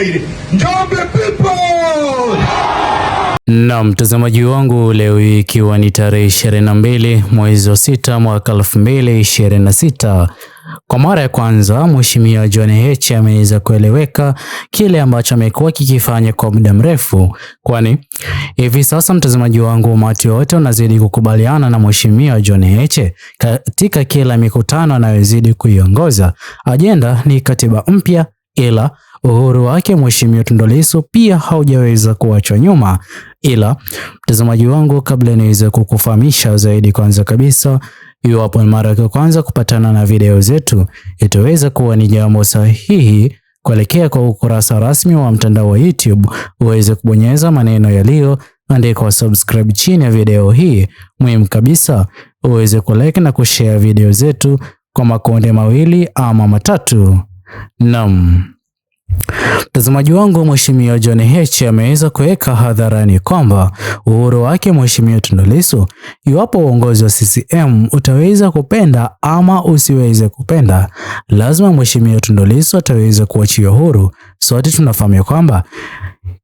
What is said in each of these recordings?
ile. Njombe people! Na mtazamaji wangu, leo ikiwa ni tarehe 22 mwezi wa 6 mwaka 2026, kwa mara ya kwanza Mheshimiwa John Heche ameweza kueleweka kile ambacho amekuwa kikifanya kwa muda mrefu, kwani hivi sasa mtazamaji wangu, umati wote unazidi kukubaliana na Mheshimiwa John Heche katika kila mikutano anayozidi kuiongoza. Ajenda ni katiba mpya, ila uhuru wake Mheshimiwa Tundu Lissu pia haujaweza kuachwa nyuma. Ila mtazamaji wangu, kabla niweze kukufahamisha zaidi, kwanza kabisa, iwapo ni mara ya kwanza kupatana na video zetu, itaweza kuwa ni jambo sahihi kuelekea kwa ukurasa rasmi wa mtandao wa YouTube, uweze kubonyeza maneno yaliyoandikwa subscribe chini ya video hii. Muhimu kabisa, uweze kulike na kushare video zetu kwa makundi mawili ama matatu. Naam. Mtazamaji wangu, Mheshimiwa John Heche ameweza kuweka hadharani kwamba uhuru wake Mheshimiwa Tundu Lissu, iwapo uongozi wa CCM utaweza kupenda ama usiweze kupenda, lazima Mheshimiwa Tundu Lissu ataweza kuachiwa huru. Sote tunafahamu kwamba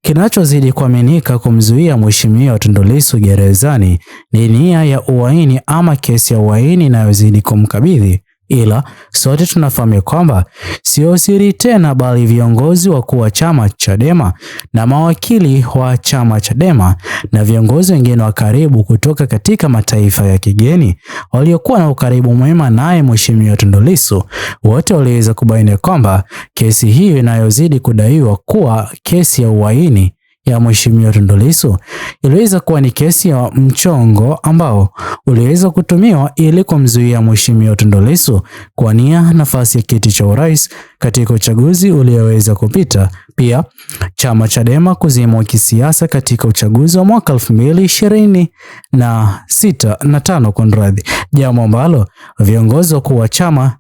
kinachozidi kuaminika kumzuia Mheshimiwa Tundu Lissu gerezani ni nia ya uhaini ama kesi ya uhaini inayozidi kumkabidhi. Ila sote tunafahamu kwamba sio siri tena, bali viongozi wakuu wa chama Chadema na mawakili wa chama Chadema na viongozi wengine wa karibu kutoka katika mataifa ya kigeni waliokuwa na ukaribu mwema naye Mheshimiwa Tundu Lissu, wote waliweza kubaini kwamba kesi hiyo inayozidi kudaiwa kuwa kesi ya uhaini ya Mheshimiwa Tundu Lissu iliweza kuwa ni kesi ya mchongo ambao uliweza kutumiwa ili kumzuia Mheshimiwa Tundu Lissu kuwania nafasi ya kiti cha urais katika uchaguzi ulioweza kupita. Pia chama Chadema kuzimwa kisiasa katika uchaguzi wa mwaka 2026 na 5 kunradhi, jambo ambalo viongozi wakuu wa chama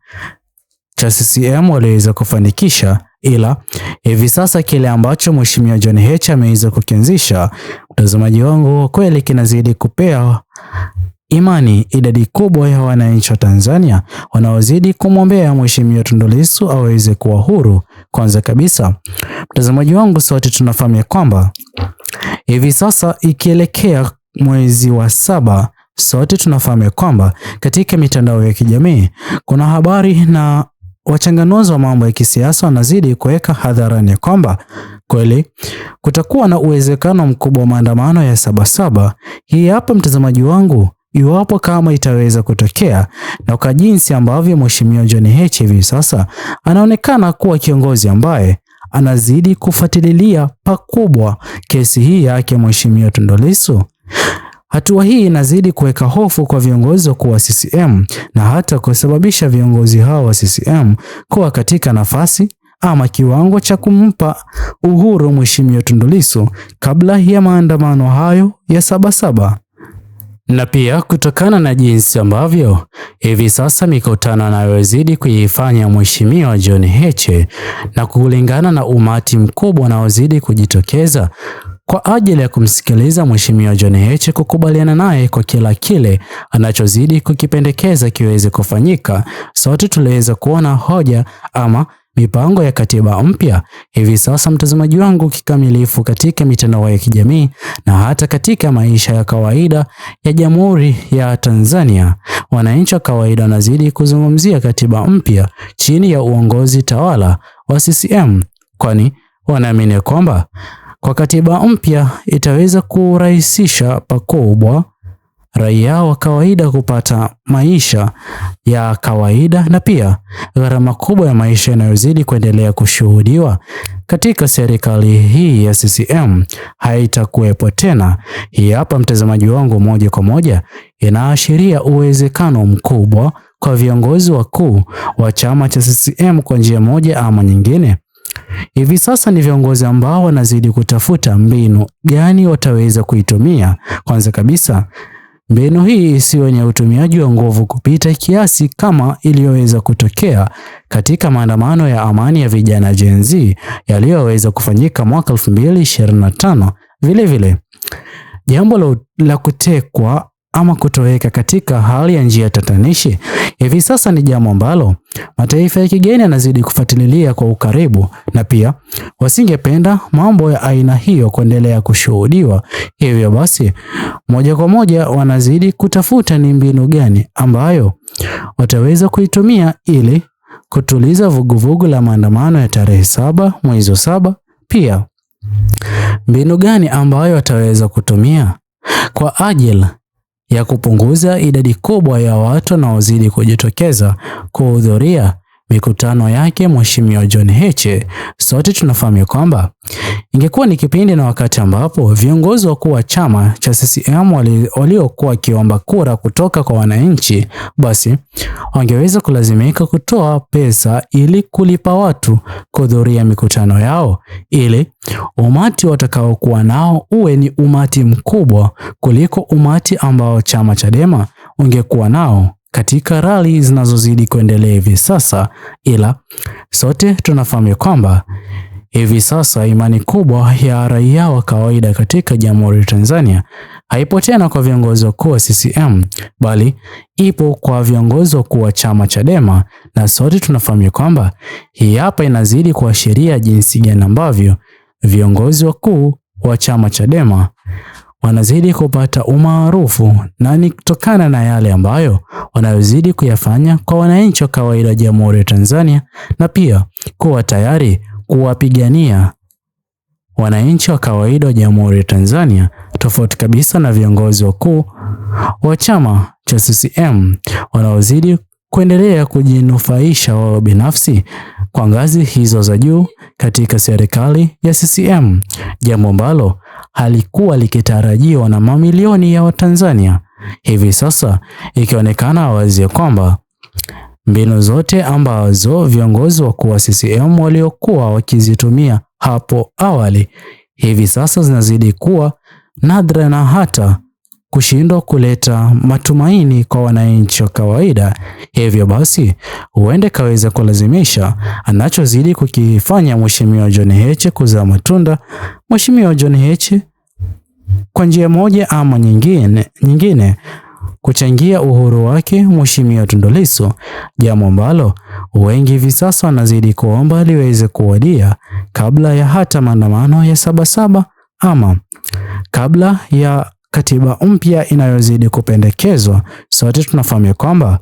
cha CCM waliweza kufanikisha. Ila hivi sasa kile ambacho Mheshimiwa John Heche ameweza kukianzisha, mtazamaji wangu, kweli kinazidi kupea imani idadi kubwa ya wananchi wa Tanzania wanaozidi kumwombea Mheshimiwa Tundu Lissu aweze kuwa huru. Kwanza kabisa, mtazamaji wangu, sote tunafahamu kwamba hivi sasa ikielekea mwezi wa 7, sote tunafahamu kwamba katika mitandao ya kijamii kuna habari na wachanganuzi wa mambo ya kisiasa wanazidi kuweka hadharani kwamba kweli kutakuwa na uwezekano mkubwa wa maandamano ya Sabasaba. Hii hapa mtazamaji wangu, iwapo kama itaweza kutokea na kwa jinsi ambavyo Mheshimiwa John Heche hivi sasa anaonekana kuwa kiongozi ambaye anazidi kufuatilia pakubwa kesi hii yake Mheshimiwa Tundu Lissu. Hatua hii inazidi kuweka hofu kwa viongozi wakuu wa CCM na hata kusababisha viongozi hao wa CCM kuwa katika nafasi ama kiwango cha kumpa uhuru Mheshimiwa Tundu Lissu kabla ya maandamano hayo ya Sabasaba. Na pia kutokana na jinsi ambavyo hivi sasa mikutano anayozidi kuifanya Mheshimiwa John Heche na kulingana na umati mkubwa unaozidi kujitokeza kwa ajili ya kumsikiliza Mheshimiwa John Heche, kukubaliana naye kwa kila kile anachozidi kukipendekeza kiweze kufanyika, sote tuliweza kuona hoja ama mipango ya katiba mpya hivi sasa mtazamaji wangu kikamilifu katika mitandao ya kijamii na hata katika maisha ya kawaida ya Jamhuri ya Tanzania. Wananchi wa kawaida wanazidi kuzungumzia katiba mpya chini ya uongozi tawala wa CCM, kwani wanaamini kwamba kwa katiba mpya itaweza kurahisisha pakubwa raia wa kawaida kupata maisha ya kawaida, na pia gharama kubwa ya maisha inayozidi kuendelea kushuhudiwa katika serikali hii ya CCM haitakuwepo tena. Hii hapa mtazamaji wangu, moja kwa moja inaashiria uwezekano mkubwa kwa viongozi wakuu wa chama cha CCM kwa njia moja ama nyingine. Hivi sasa ni viongozi ambao wanazidi kutafuta mbinu gani wataweza kuitumia. Kwanza kabisa, mbinu hii isiwe ni utumiaji wa nguvu kupita kiasi kama iliyoweza kutokea katika maandamano ya amani ya vijana Gen Z yaliyoweza kufanyika mwaka 2025. Vile jambo la kutekwa ama kutoweka katika hali ya njia tatanishi, hivi sasa ni jambo ambalo mataifa ya kigeni yanazidi kufuatilia kwa ukaribu, na pia wasingependa mambo ya aina hiyo kuendelea kushuhudiwa. Hivyo basi moja kwa moja wanazidi kutafuta ni mbinu gani ambayo wataweza kuitumia ili kutuliza vuguvugu la maandamano ya tarehe 7 mwezi wa 7. Pia mbinu gani ambayo wataweza kutumia kwa ajili ya kupunguza idadi kubwa ya watu wanaozidi kujitokeza kuhudhuria mikutano yake Mheshimiwa John Heche. Sote tunafahamu kwamba ingekuwa ni kipindi na wakati ambapo viongozi wakuu wa chama cha CCM waliokuwa wakiomba kura kutoka kwa wananchi, basi wangeweza kulazimika kutoa pesa ili kulipa watu kuhudhuria mikutano yao, ili umati watakaokuwa nao uwe ni umati mkubwa kuliko umati ambao chama Chadema ungekuwa nao katika rali zinazozidi kuendelea hivi sasa. Ila sote tunafahamu kwamba hivi sasa imani kubwa ya raia wa kawaida katika Jamhuri ya Tanzania haipo tena kwa viongozi wakuu wa CCM, bali ipo kwa viongozi wakuu wa chama Chadema, na sote tunafahamu kwamba hii hapa inazidi kuashiria jinsi gani ambavyo viongozi wakuu wa chama Chadema wanazidi kupata umaarufu, na ni kutokana na yale ambayo wanayozidi kuyafanya kwa wananchi wa kawaida wa Jamhuri ya Tanzania, na pia kuwa tayari kuwapigania wananchi wa kawaida wa Jamhuri ya Tanzania, tofauti kabisa na viongozi wakuu wa chama cha CCM wanaozidi kuendelea kujinufaisha wao binafsi kwa ngazi hizo za juu katika serikali ya CCM, jambo ambalo halikuwa likitarajiwa na mamilioni ya Watanzania. Hivi sasa ikionekana wazi kwamba mbinu zote ambazo viongozi wakuu wa CCM waliokuwa wakizitumia hapo awali hivi sasa zinazidi kuwa nadra na hata kushindwa kuleta matumaini kwa wananchi wa kawaida. Hivyo basi huende kaweza kulazimisha anachozidi kukifanya Mheshimiwa John Heche kuzaa matunda. Mheshimiwa John Heche kwa njia moja ama nyingine kuchangia uhuru wake Mheshimiwa Tundu Lissu, jambo ambalo wengi hivi sasa wanazidi kuomba liweze kuwadia kabla ya hata maandamano ya Sabasaba ama kabla ya katiba mpya inayozidi kupendekezwa. Sote tunafahamu kwamba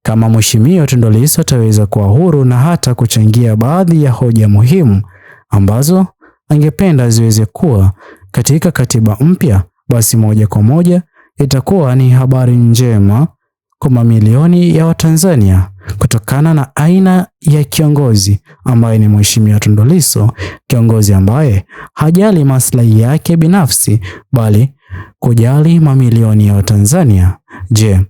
kama Mheshimiwa Tundu Lissu ataweza kuwa huru na hata kuchangia baadhi ya hoja muhimu ambazo angependa ziweze kuwa katika katiba mpya, basi moja kwa moja itakuwa ni habari njema kwa mamilioni ya Watanzania, kutokana na aina ya kiongozi ambaye ni Mheshimiwa Tundu Lissu, kiongozi ambaye hajali maslahi yake binafsi bali kujali mamilioni ya Watanzania. Je,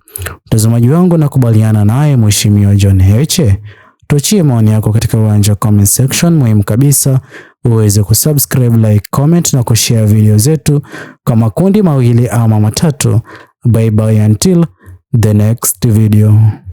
mtazamaji wangu nakubaliana naye Mheshimiwa John Heche? Tuachie maoni yako katika uwanja wa comment section. Muhimu kabisa uweze kusubscribe, like, comment na kushare video zetu kwa makundi mawili ama matatu. Bye bye until the next video.